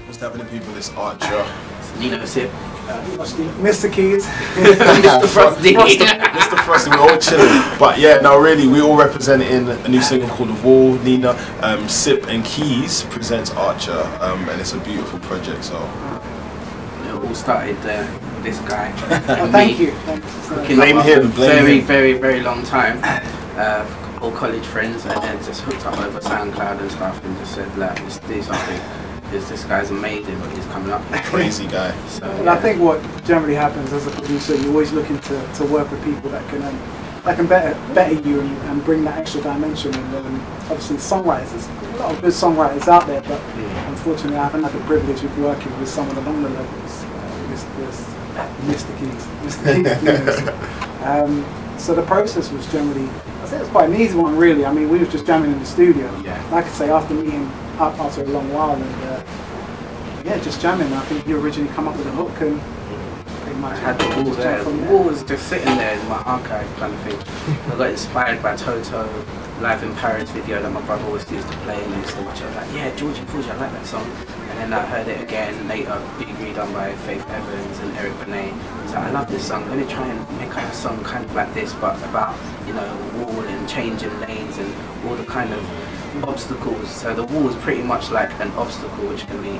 What's happening, people? It's Artcha. Nino Sip. Mr. Keys. Mr. Frosty. Mr. Frosty, we're all chilling. But yeah, no, really, we all representing a new single called The Wall. Nina, Sip and Keys presents Artcha, and it's a beautiful project. So it all started with this guy. Thank you. Blame him. Very long time. All college friends, and then just hooked up over SoundCloud and stuff, and just said, "Look, let's do something." Because this guy's amazing, but he's coming up. Crazy guy. So, well, I think what generally happens as a producer, you're always looking to work with people that can better you and bring that extra dimension. And obviously, songwriters, there's a lot of good songwriters out there, but unfortunately, I haven't had the privilege of working with someone along the levels. Mr. Keys. So the process was generally, I think it was quite an easy one, really. I mean, we were just jamming in the studio. Yeah. Like I could say, after meeting up after a long while, and yeah, just jamming. I think you originally come up with a hook, and pretty much I had the wall there. The wall was just sitting there in my archive kind of thing. I got inspired by Toto Live in Paris video that my brother always used to play, and I used to watch it. I was like, yeah, Georgie Porgy, I like that song. And then I heard it again later, big redone by Faith Evans and Eric Benet. So I love this song. I'm going to try and make a song kind of like this, but about, you know, wall and changing lanes and all the kind of obstacles. So the wall is pretty much like an obstacle, which can be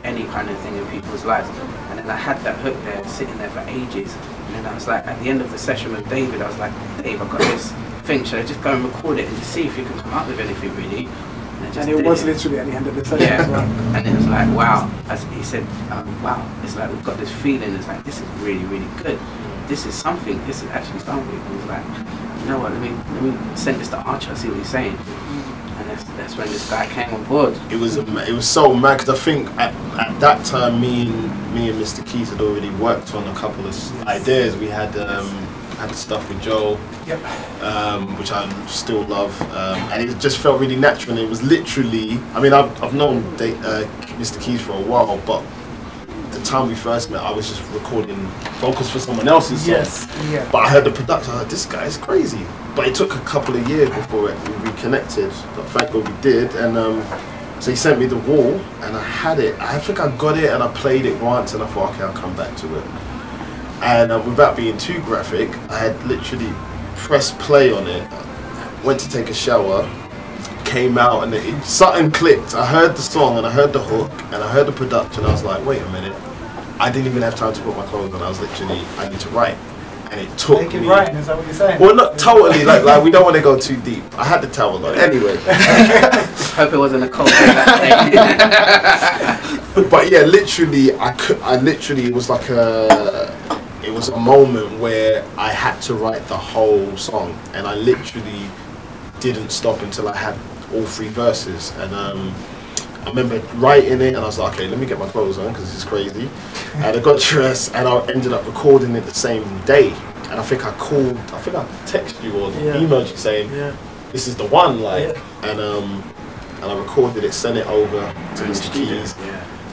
any kind of thing in people's lives. And then I had that hook there, sitting there for ages. And then I was like, at the end of the session with David, I was like, Dave, I've got this thing. Should I just go and record it and just see if you can come up with anything, really? And it was literally at the end of the session. Yeah, as well. And it was like, wow. As he said, wow. It's like we've got this feeling. It's like, this is really good. This is something. This is actually something. And it's like, you know what? Let me send this to Artcha. See what he's saying. And that's when this guy came on board. It was so mad, because I think at that time me and Mr. Keys had already worked on a couple of ideas. We had the stuff with Joel, yep. Which I still love, and it just felt really natural. And it was literally, I mean, I've known Mr. Keys for a while, but the time we first met, I was just recording vocals for someone else's song. Yes, yeah. But I heard the production, I was like, this guy is crazy. But it took a couple of years before we reconnected, but thank God we did. And so he sent me The Wall, and I had it. I think I got it, and I played it once, and I thought, okay, I'll come back to it. And without being too graphic, I had literally pressed play on it, went to take a shower, came out, and something clicked. I heard the song, and I heard the hook, and I heard the production. I was like, wait a minute. I didn't even have time to put my clothes on. I was literally, I need to write. And it took Make it me... right, is that what you're saying? Well, not totally, like we don't want to go too deep. I had the towel on. Anyway. Hope it wasn't a cold day that day. But yeah, literally, it was like it was a moment where I had to write the whole song, and I literally didn't stop until I had all 3 verses. And I remember writing it, and I was like, okay, let me get my clothes on, because this is crazy. And I got dressed, and I ended up recording it the same day. And I think I texted you or emailed you saying, this is the one, like. And I recorded it, sent it over to Mr. Keys.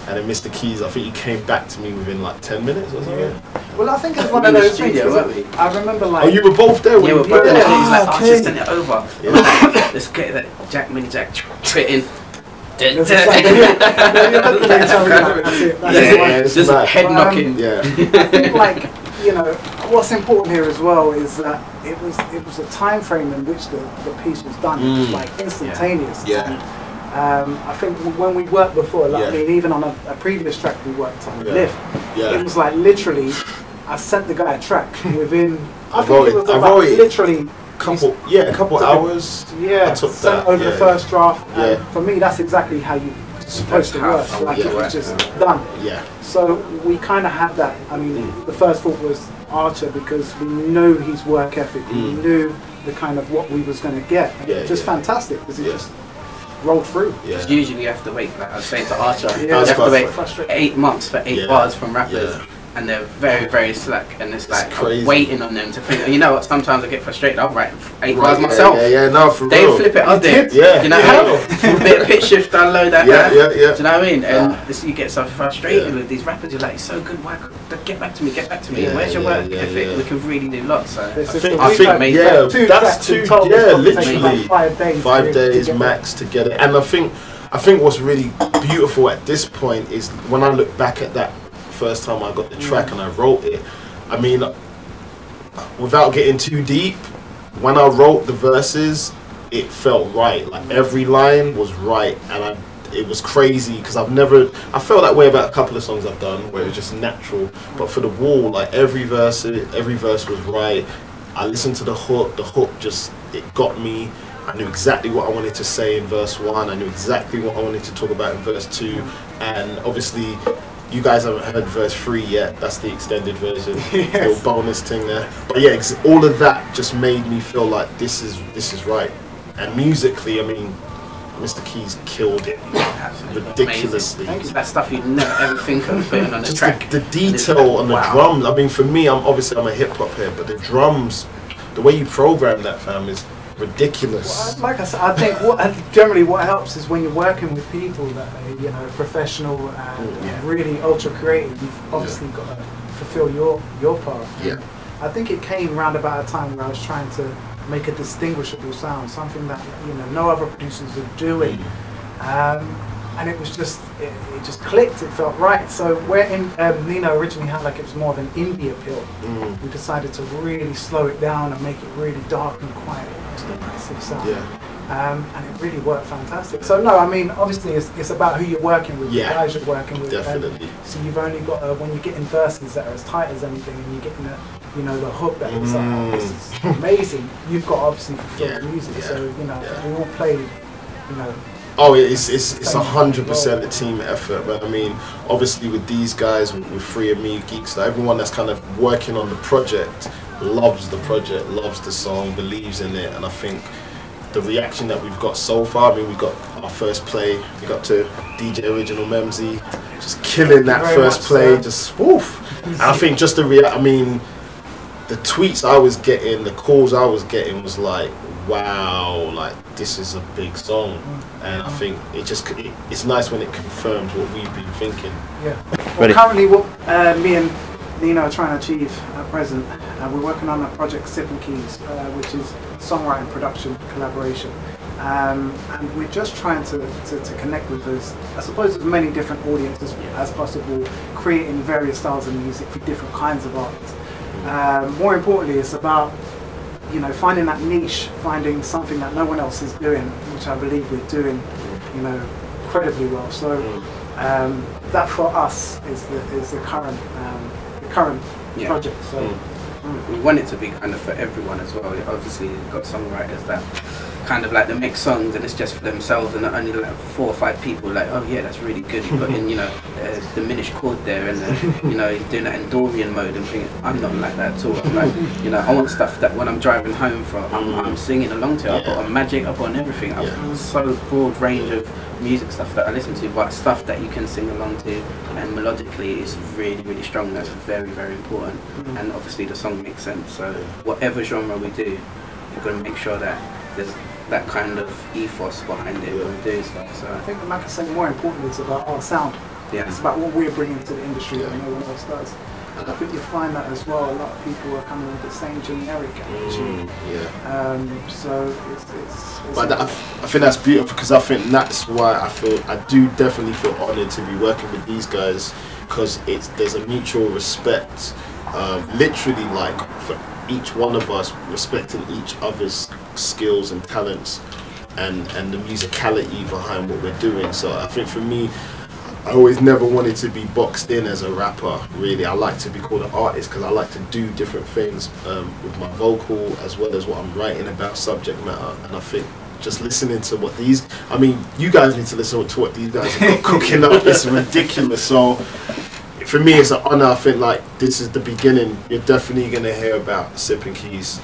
And then Mr. Keys, I think he came back to me within like 10 minutes or something. Yeah. Well, I think it's one of those things. I remember, like... Oh, you were both there? Yeah, we were both there. He's like, I'll just send it over. Yeah. Let's get that Mini Jack fit in. Just head knocking. Yeah. I think, like, you know, what's important here as well is that it was a time frame in which the piece was done. It was like instantaneous. Yeah. And, I think when we worked before, like, I mean, even on a previous track we worked on, Lift, it was like literally, I sent the guy a track within. I think it was about literally. A couple hours. Yeah, I took sent over the first draft. And for me, that's exactly how you supposed to work. Like it was just done. Yeah. So we kind of had that. I mean, the first thought was Artcha, because we knew his work ethic. We knew the kind of what we was going to get. And it was just fantastic, because it just rolled through. Yeah. Usually you have to wait, like I was saying to Artcha, you have to wait 8 months for 8 bars from rappers. and they're very, very slack, and it's like crazy. waiting on them to think. You know what? Sometimes I get frustrated. I'll write 8 bars myself. Yeah, no, for They real. flip it up there. Yeah, you know, a bit of pitch shift, download that. Yeah. Do you know what I mean? And this, you get so frustrated with these rappers. You're like, it's so good. Why? Get back to me. Get back to me. Yeah, Where's your work yeah, ethic? yeah. We can really do lots. So I think yeah, that's two. Yeah, literally 5 days max to get it. And I think what's really beautiful at this point is when I look back at that first time I got the track and I wrote it. I mean, without getting too deep, when I wrote the verses, it felt right. Like every line was right, and it was crazy because I felt that way about a couple of songs I've done where it was just natural. But for The Wall, like every verse was right. I listened to the hook just, it got me. I knew exactly what I wanted to say in verse 1. I knew exactly what I wanted to talk about in verse 2. And obviously, you guys haven't heard verse 3 yet. That's the extended version. Yes. Little bonus thing there. But yeah, all of that just made me feel like this is right. And musically, I mean, Mr. Keys killed it ridiculously. It's that stuff you'd never ever think of putting on a Just track. the detail on the drums. I mean, for me, I'm a hip hop head, but the drums, the way you program that, fam, is ridiculous. Well, like I said, I think generally what helps is when you're working with people that are, professional and really ultra creative. You've obviously got to fulfill your part. Yeah. I think it came round about a time where I was trying to make a distinguishable sound, something that no other producers are doing, and it was just it just clicked. It felt right. So where Nino originally had like it was more of an indie appeal, we decided to really slow it down and make it really dark and quiet, just a massive sound. And it really worked fantastic. So no, I mean obviously it's about who you're working with, the guys you're working with. Definitely. So you've only got when you're getting verses that are as tight as anything, and you're getting the hook that is like, this is amazing. You've got to obviously fulfill the music. So we all played, Oh, it's 100% a team effort. But I mean, obviously with these guys, with 3Me, Geekster, everyone that's kind of working on the project loves the project, loves the song, believes in it, and I think the reaction that we've got so far. I mean, we got our first play. We got to DJ Original Memsy, just killing that first play, just woof. And I think just I mean, the tweets I was getting, the calls I was getting was like, wow, like this is a big song. And I think it's nice when it confirms what we've been thinking. Yeah. Well, currently what me and Nino are trying to achieve at present, we're working on a project Sipping Keys, which is songwriting, production, collaboration. And we're just trying to connect with as many different audiences as possible, creating various styles of music for different kinds of art. More importantly, it's about finding that niche, finding something that no one else is doing, which I believe we're doing, incredibly well. So that for us is the current project. So we want it to be kind of for everyone as well. Obviously, you've got songwriters that kind of like they make songs and it's just for themselves, and only like 4 or 5 people like, oh yeah, that's really good. You put in diminished chord there, and he's doing that in Dorian mode and thinking, I'm not like that at all. I'm like, I want stuff that when I'm driving home from, I'm singing along to. I've got a Magic, I've got on everything. I've got so broad range of music stuff that I listen to, but stuff that you can sing along to, and melodically is really, really strong. That's very, very important. And obviously the song makes sense. So whatever genre we do, we're going to make sure that there's that kind of ethos behind it when we do stuff. So I think, like I said, more importantly, it's about our sound. Yeah. It's about what we're bringing to the industry that no one else does. And I think you find that as well. A lot of people are coming with the same generic attitude. So but I think that's beautiful, because I think that's why I do definitely feel honoured to be working with these guys, because there's a mutual respect. Literally, like for each one of us respecting each other's skills and talents, and the musicality behind what we're doing. So I think for me, I always never wanted to be boxed in as a rapper, really. I like to be called an artist because I like to do different things with my vocal as well as what I'm writing about, subject matter. And I think just listening to what you guys need to listen to what these guys have got cooking up. It's ridiculous. So for me, it's an honour. I think like this is the beginning. You're definitely going to hear about Sipping Keys.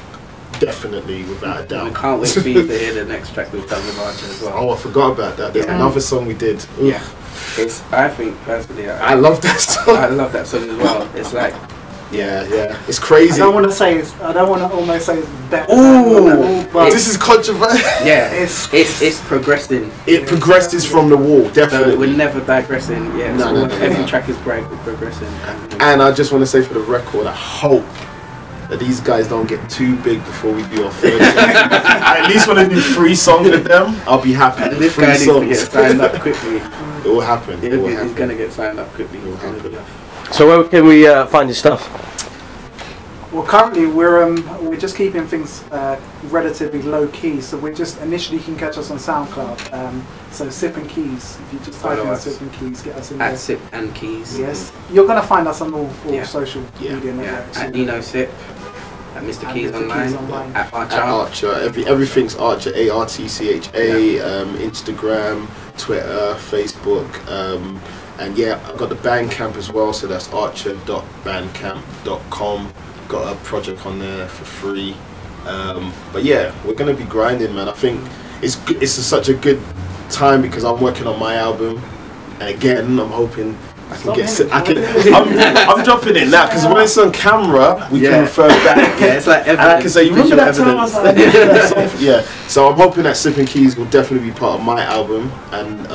Definitely, without a doubt. We can't wait for you to hear the next track we've done with Artcha as well. Oh, I forgot about that. There's another song we did. Oof. I think personally, I love that song. I love that song as well. It's like, Yeah, it's crazy. I don't want to almost say it's better. Ooh, but this is controversial. yeah, It's- it's progressing. It progresses from the wall, So definitely. we're never digressing. Yeah, No, so no, no, every no. track is progressing. And I just want to say for the record, I hope that these guys don't get too big before we do our third song. I at least want to do 3 songs with them. I'll be happy. And with this 3 guy needs to get songs. signed up quickly. It will happen. It will He's happen. gonna get signed up quickly. It will It's gonna happen. be off. So where can we find your stuff? Well, currently we're just keeping things relatively low key. So we're just initially you can catch us on SoundCloud. So Sip and Keys. If you just type Follow in us. Sip and Keys, get us in At there. Sip and Keys. Yes, you're gonna find us on all Yeah. social Yeah. media Yeah. networks. At Nino Sip. At Mr. And Keys Mr. online. Keys online. At At Artcha. Artcha, everything's Artcha, ARTCHA, Instagram, Twitter, Facebook, and yeah, I've got the Bandcamp as well, so that's artcha.bandcamp.com. Got a project on there for free, but yeah, we're gonna be grinding, man. I think it's such a good time because I'm working on my album, and again, I'm hoping I can I'm dropping it now because when it's on camera, we can refer back. Yeah, it's like And I can say, you remember that time I was like, yeah. So I'm hoping that Sip and Keys will definitely be part of my album, and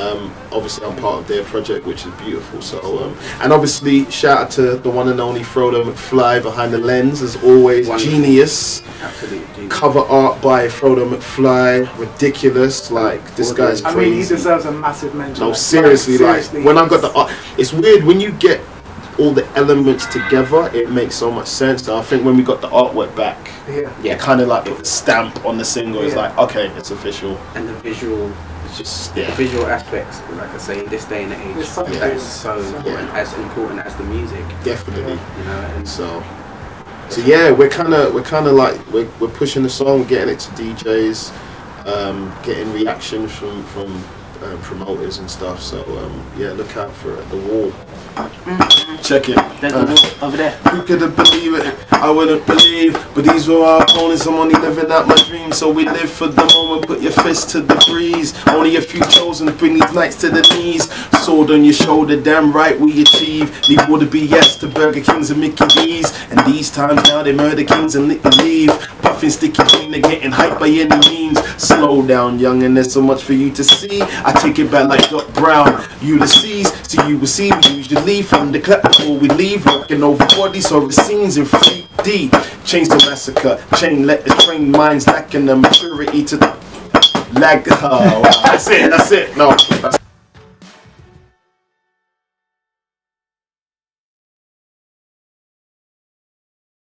obviously I'm part of their project, which is beautiful. So and obviously shout out to the one and only Frodo McFly behind the lens, as always. Wonderful. Genius. Absolutely. Genius. Cover art by Frodo McFly, ridiculous. Like this guy's I crazy. mean, he deserves a massive mention. No, seriously, like when I've got the art, it's weird when you get all the elements together, it makes so much sense. So I think when we got the artwork back, Yeah. it kind of like put the stamp on the single. It's Yeah. like, okay, it's official. And the visual, It's just the visual aspects, like I say, in this day and age, It's so that is important. so important, as important as the music. definitely. You know, and So yeah, we're kind of like we're pushing the song, getting it to DJs, getting reaction from promoters and stuff. So yeah, look out for it. The Wall. Check it. there's a wall over there. Who could have believed it? I wouldn't believe. But these were our opponents. I'm only living out my dreams. So we live for the moment. Put your fist to the breeze. Only a few chosen to bring these nights to the knees. Sword on your shoulder, damn right we achieve. Leave all the BS to Burger Kings and Mickey D's. And these times now they murder kings and lick the leave. Puffing sticky green, they're getting hyped by any means. Slow down, young, and there's so much for you to see. I take it back like Doc Brown, Ulysses. So you will see we usually from the clap before we leave. Rocking over bodies or scenes in 3D. Change the massacre, chain let the trained minds lacking the maturity to lag. Oh, wow. That's it. No, that's